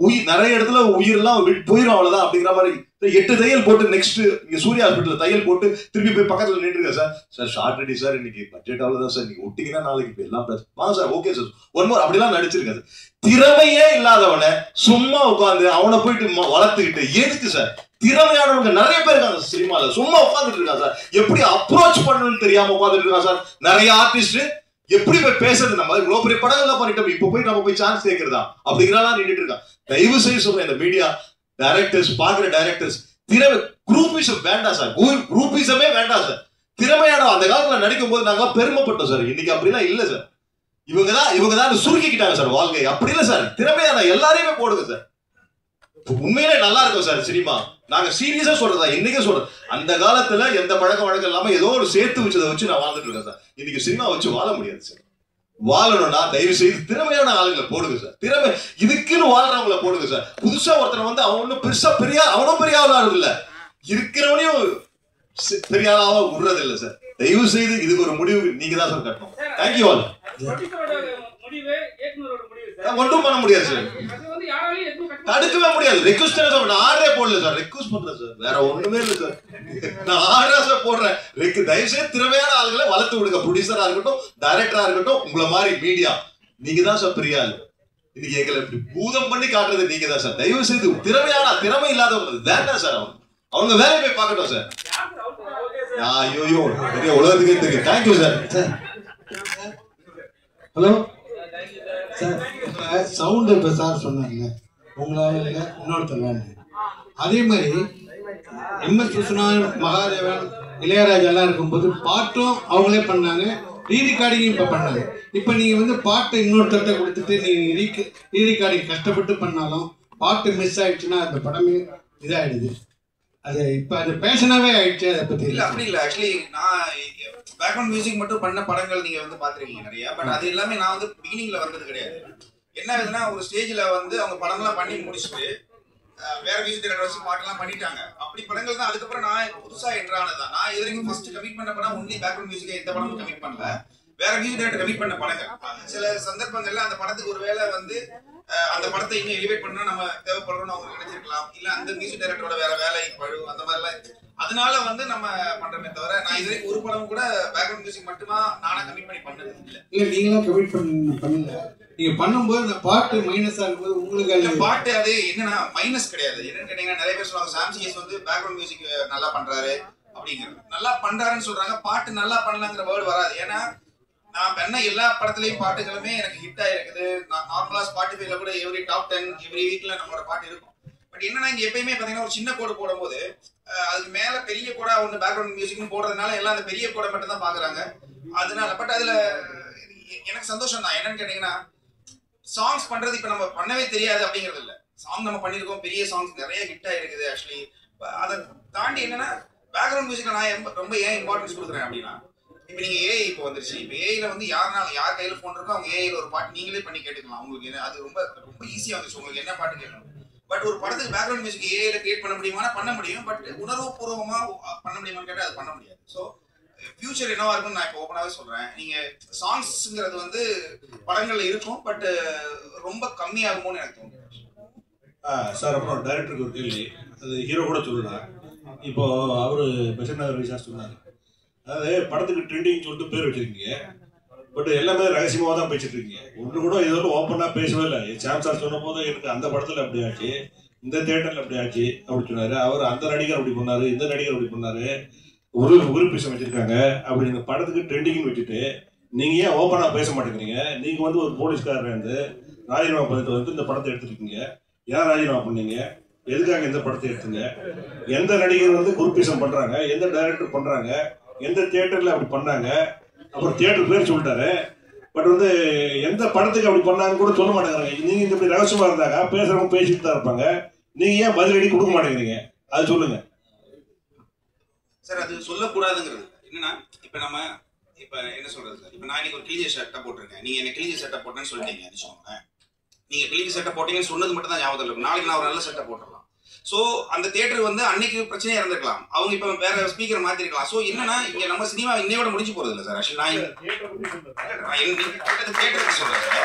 நிறைய இடத்துல உயிரெல்லாம் போயிடும், அவ்வளவுதான் அப்படிங்கிற மாதிரி 8 தையல் போட்டு நெக்ஸ்ட் இங்க சூர்யா ஹாஸ்பிட்டல் தையல் போட்டு திருப்பி போய் பக்கத்துல நின்று இருக்கேன் sir. Sir shot ready sir, இன்னைக்கு பட்ஜெட் அவ்வளவுதான் சார். நீங்க விட்டீங்கன்னா நாளைக்கு எல்லாம் வாங்க sir. Okay sir, one more அப்படிலாம் நடிச்சிருக்கேன் சார். திறமையே இல்லாதவனை சும்மா உட்காந்து அவனை போயிட்டு வளர்த்துக்கிட்டு எதுக்கு சார்? திறமையானவங்க நிறைய பேர் இருக்காங்க சினிமால, சும்மா உட்காந்துட்டு இருக்காங்க சார். எப்படி அப்ரோச் பண்ணணும்னு தெரியாம உட்காந்துட்டு இருக்காங்க சார். நிறைய ஆர்டிஸ்ட் எப்படி போய் பேசுறது, நம்ம இவ்வளவு பெரிய படங்கள்லாம் பண்ணிட்டோம், இப்ப போய் நம்ம போய் சான்ஸ் கேட்கறதா அப்படிங்கிறலாம் நின்றுட்டு இருக்கான். தயவு செய்து சொல்றேன், இந்த மீடியா டைரக்டர்ஸ், பாக்குற டைரக்டர்ஸ், திறமை குரூப்பிசம் வேண்டாம் சார். குரூப்பிசமே வேண்டாம் சார். திறமையான அந்த காலத்துல நடிக்கும் போது நாங்களாம் பெருமைப்பட்டோம் சார். இன்னைக்கு அப்படிலாம் இல்ல சார். இவங்க தான் சுருக்கிக்கிட்டாங்க சார் வாழ்க்கை. அப்படி இல்லை சார். திறமையான எல்லாரையுமே போடுங்க சார். உண்மையிலே நல்லா இருக்கும் சார் சினிமா. நாங்க சீரியஸா சொல்றதா, இன்னைக்கே சொல்றேன். அந்த காலத்துல எந்த பழக்க வழக்கம் இல்லாம ஏதோ ஒரு சேர்த்து வச்சதை வச்சு நான் வாழ்ந்துட்டு இருக்கேன் சார். இன்னைக்கு சினிமா வச்சு வாழ முடியாது சார். வாழணும்னா தயவு செய்து திறமையான ஆளுங்களை போடுங்க சார். திறமை இதுக்குன்னு வாழ்றவங்களை போடுங்க சார். புதுசா ஒருத்தனை வந்து அவன் ஒன்னும் பெருசா அவனும் பெரிய ஆளாக இல்ல, இருக்கிறவனையும் பெரிய ஆளாவா விடுறது இல்லை சார். தயவு செய்து இதுக்கு ஒரு முடிவு நீங்க தான் சார் கட்டணும். Thank you all. ஒன்றும் பண்ண முடியாது சார், தடுக்கவே முடியாது. ரெக்வஸ்ட் நான் ஆர்டரே போடல சார். ரெக்வஸ்ட் பண்றேன் சார், வேற ஒண்ணுமே இல்லை சார். நான் ஆர்டரா சார் போடுறேன். தயவு செய்து திறமையான ஆளுகளை வளர்த்து விடுங்க. ப்ரொடியூசரா இருக்கட்டும், டைரக்டரா இருக்கட்டும், உங்களை மாதிரி மீடியா நீங்க தான் சார் பெரிய ஆளு. இன்னைக்கு எங்களை இப்படி பூதம் பண்ணி காட்டுறது நீங்க தான் சார். தயவு செய்து திறமை இல்லாதவங்க வேண்டாம் சார். அவங்க வேலையை போய் பார்க்கட்டும் சார். ஐயோ பெரிய உலகத்துக்கே தெரியும். Thank you sir. Hello sir, sound இப்போ சார் சொன்னாங்க உங்களால் இல்லை இன்னொருத்தர். அதே மாதிரி எம்எஸ் விஸ்வநாதன், மகாதேவன், இளையராஜா எல்லாம் இருக்கும்போது பாட்டும் அவங்களே பண்ணாங்க, ரீரிகார்டிங்கும் இப்போ பண்ணாங்க. இப்போ நீங்கள் வந்து பாட்டை இன்னொருத்தர்கிட்ட கொடுத்துட்டு நீங்கள் ரீரிகார்டிங் கஷ்டப்பட்டு பண்ணாலும் பாட்டு மிஸ் ஆயிடுச்சுன்னா அந்த படமே இதாகிடுது. அது இப்போ அது பேஷனாகவே ஆயிடுச்சு. அதை பற்றி இல்லை அப்படி இல்லை. ஆக்சுவலி நான் பேக்ரவுண்ட் மியூசிக் மட்டும் பண்ண படங்கள் நீங்கள் வந்து பார்த்துருக்கீங்க நிறையா. பட் அது எல்லாமே நான் வந்து பிகினிங்கில் வந்தது கிடையாது. என்ன ஆகுதுன்னா ஒரு ஸ்டேஜ்ல வந்து அவங்க படம்லாம் பண்ணி முடிச்சுட்டு வேற மியூசிக் டைரக்டர் வச்சு பாட்டெல்லாம் பண்ணிட்டாங்க. அப்படி படங்கள் தான். அதுக்கப்புறம் நான் புதுசா என்ட்ரானதான். நான் இது வரைக்கும் ஃபர்ஸ்ட் கமிட் பண்ண படம் ஒன்லி பேக்ரவுண்ட் மியூசிக், எந்த படமும் கமிட் பண்ணல. வேற மியூசிக் டைரக்டர் கமிட் பண்ண படங்கள். சில சந்தர்ப்பங்கள்ல அந்த படத்துக்கு ஒரு வேளை வந்து அந்த படத்தை இன்னும் எலிவேட் பண்ணா நம்ம தேவைப்படுறோம்னு அவங்க நினைச்சிருக்கலாம். இல்ல அந்த மியூசிக் டைரக்டரோட வேற வேலை பழு அந்த மாதிரிலாம். அதனால வந்து நம்ம பண்றோமே தவிர நான் இது வரைக்கும் ஒரு படம் கூட பேக்ரவுண்ட் மியூசிக் மட்டுமா நானா கமிட் பண்ணி பண்ணது இல்லை. இல்ல நீங்களா கமிட் பண்ணல. நீங்க பண்ணும்போது அந்த பாட்டு மைனஸா இருக்கும்போது உங்களுக்கு அந்த பாட்டு அது என்னன்னா மைனஸ் கிடையாது. என்னன்னு கேட்டீங்கன்னா நிறைய பேர் சொல்லுவாங்க சாம்சிஎஸ் வந்து பேக்ரவுண்ட் மியூசிக் நல்லா பண்றாரு அப்படிங்கிறது. நல்லா பண்றாருன்னு சொல்றாங்க, பாட்டு நல்லா பண்ணலாங்கிற வேர்டு வராது. ஏன்னா நான் பண்ண எல்லா படத்துலயும் பாட்டுகளுமே எனக்கு ஹிட் ஆயிருக்குது. நார்மலா ஸ்பாட்டிஃபைல கூட எவ்ரி டாப் 10 எவ்ரி வீக்ல நம்மளோட பாட்டு இருக்கும். பட் என்னன்னா இங்க எப்பயுமே பாத்தீங்கன்னா ஒரு சின்ன கோடு போடும்போது அதுக்கு மேல பெரிய கோடா ஒன்று பேக்ரவுண்ட் மியூசிக்னு போடுறதுனால எல்லாம் அந்த பெரிய கோடை மட்டும் தான் பாக்குறாங்க. அதனால பட் அதுல எனக்கு சந்தோஷம் தான். என்னன்னு கேட்டீங்கன்னா சாங்ஸ் பண்றது இப்ப நம்ம பண்ணவே தெரியாது அப்படிங்கிறது இல்ல. சாங் நம்ம பண்ணிருக்கோம், பெரிய சாங்ஸ் நிறைய ஹிட் ஆயிருக்குது. ஆக்சுவலி அதை தாண்டி என்னன்னா பேக்ரவுண்ட் மியூசிக்ல நான் ரொம்ப ஏன் இம்பார்ட்டன்ஸ் கொடுக்குறேன் அப்படின்னா, இப்ப நீங்க ஏஐ இப்போ வந்துருச்சு. இப்ப ஏஐல வந்து யார் கையில போன் இருக்கோ அவங்க ஏஐல ஒரு பாட்டு நீங்களே பண்ணி கேட்டுக்கலாம். உங்களுக்கு என்ன அது ரொம்ப ரொம்ப ஈஸியா வந்துச்சு. உங்களுக்கு என்ன பாட்டு கேட்கணும். பட் ஒரு படத்துக்கு பேக்ரவுண்ட் மியூசிக் ஏஐல கிரியேட் பண்ண முடியுமா? பண்ண முடியும். பட் உணர்வுபூர்வமா பண்ண முடியுமான்னு கேட்டால் அது பண்ண முடியாது. ஸோ ஃபியூச்சர் என்னவா இருக்கும்னு நான் இப்போ ஓப்பனாகவே சொல்றேன். நீங்க சாங்ஸ்ங்கிறது வந்து படங்கள்ல இருக்கும், பட் ரொம்ப கம்மியாகுமோன்னு எனக்கு தோணுது. சார் அப்புறம் டைரக்டருக்கு ஒரு கேள்வி, அது ஹீரோ கூட சொல்லலாம். இப்போ அவரு பெசன்ட் நகர் விசா சொன்னாரு, அதாவது படத்துக்கு ட்ரெண்டிங் சொல்லிட்டு பேர் வச்சிருக்கீங்க, பட் எல்லாமே ரகசியமாக தான் பேசிட்டு இருக்கீங்க. ஒன்று கூட இதோட ஓப்பனாக பேசவே இல்லை. சாம் சார் சொன்ன போது எனக்கு அந்த படத்தில் அப்படி ஆச்சு, இந்த தியேட்டரில் அப்படி ஆச்சு அப்படி சொன்னாரு. அவர் அந்த நடிகர் அப்படி பண்ணாரு, இந்த நடிகர் அப்படி பண்ணாரு, உறுப்பிசம் வச்சிருக்காங்க அப்படி. இந்த படத்துக்கு ட்ரெண்டிங்னு வச்சுட்டு நீங்கள் ஏன் ஓப்பனாக பேச மாட்டேங்கிறீங்க? நீங்கள் வந்து ஒரு போலீஸ்காரர் வந்து ராஜினாமா பண்ணிட்டு வந்து இந்த படத்தை எடுத்துருக்கீங்க. ஏன் ராஜினாமா பண்ணீங்க? எதுக்காக இந்த படத்தை எடுத்துங்க? எந்த நடிகர் வந்து குரூப்பிசம் பண்ணுறாங்க, எந்த டைரக்டர் பண்ணுறாங்க, எந்த தியேட்டரில் அப்படி பண்ணாங்க? அப்புறம் தியேட்டர் பேர் சொல்லிட்டாரு, பட் வந்து எந்த படத்துக்கு அப்படி பண்ணாங்கன்னு கூட சொல்ல மாட்டேங்கிறாங்க. நீங்கள் இந்த இப்படி ரகசியமாக இருந்தாங்க பேசுகிறவங்க பேசிட்டு தான் இருப்பாங்க. நீங்கள் ஏன் பதிலடி கொடுக்க மாட்டேங்கிறீங்க? அது சொல்லுங்க சார். அது சொல்லக்கூடாதுங்கிறது என்னன்னா, இப்போ நம்ம இப்போ என்ன சொல்றது சார், இப்போ நான் இன்னைக்கு ஒரு கிழிஞ்ச ஷர்ட்டை போட்டிருக்கேன், நீங்கள் என்ன கிழிஞ்ச ஷர்ட்டை போட்டேன்னு சொல்லிட்டீங்க வச்சுக்கோங்களேன். நீங்கள் கிழிஞ்ச ஷர்ட்டை போட்டீங்கன்னு சொன்னது மட்டும் தான் ஞாபகம் இருக்கும். நாளைக்கு நான் ஒரு நல்ல ஷர்ட்டை போட்டுடலாம். ஸோ அந்த தியேட்டர் வந்து அன்னைக்கு பிரச்சனையா இருந்திருக்கலாம், அவங்க இப்போ வேற ஸ்பீக்கர் மாத்திருக்கலாம். ஸோ என்னன்னா இங்க நம்ம சினிமா இன்னையோட முடிஞ்சு போறது இல்லை சார். ஆக்சுவலி நான் தியேட்டருக்கு சொல்றேன் சார்.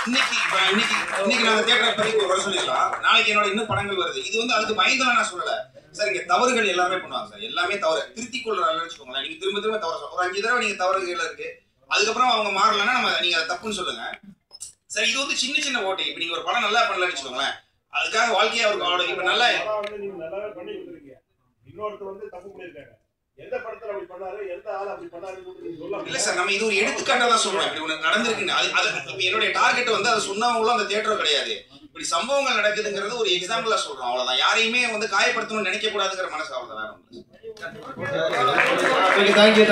இன்னைக்கு நான் தியேட்டரை பத்தி ஒரு வர சொல்லிக்கலாம், நாளைக்கு என்னோட இன்னும் படங்கள் வருது. இது வந்து அதுக்கு பயந்தெல்லாம் நான் சொல்லலை சார். இங்க தவறுகள் எல்லாமே பண்ணுவாங்க சார், எல்லாமே தவறு திருத்திக் கொள்றாங்கன்னு வச்சுக்கோங்களேன். நீங்க திரும்ப திரும்ப தவறு ஒரு 5 தடவை நீங்க தவறுகள் இருக்கு, அதுக்கப்புறம் அவங்க மாறலன்னா நம்ம நீங்க தப்புன்னு சொல்லுங்க சார். இது வந்து சின்ன சின்ன ஓட்டை. இப்ப நீங்க ஒரு படம் நல்லா பண்ணலன்னு வச்சுக்கோங்களேன், அதுக்காக வாழ்க்கையா அவருக்கு இப்ப நல்லா நீங்க நல்லாவே பண்ணி கொடுத்துருக்கீங்க. இன்னொருத்தர் வந்து தப்பு பண்ணிருக்காங்க, எந்த படத்துல அப்படி பண்ணாரு, எந்த ஆள் அப்படி பண்ணாருன்னு இல்ல சார். நம்ம இது ஒரு எடுத்துக்காட்டா தான் சொல்றோம். இப்படி ஒண்ணு நடந்திருக்குன்னு. அது இப்ப என்னுடைய டார்கெட் வந்து அதை சொன்னவங்களும் அந்த தியேட்டரும் கிடையாது. இப்படி சம்பவங்கள் நடக்குதுங்கிறது ஒரு எக்ஸாம்பிளா சொல்றோம், அவ்வளவுதான். யாரையுமே வந்து காயப்படுத்தணும்னு நினைக்க கூடாதுங்கிற மனசு அவ்வளவுதான். தேங்க்யூ.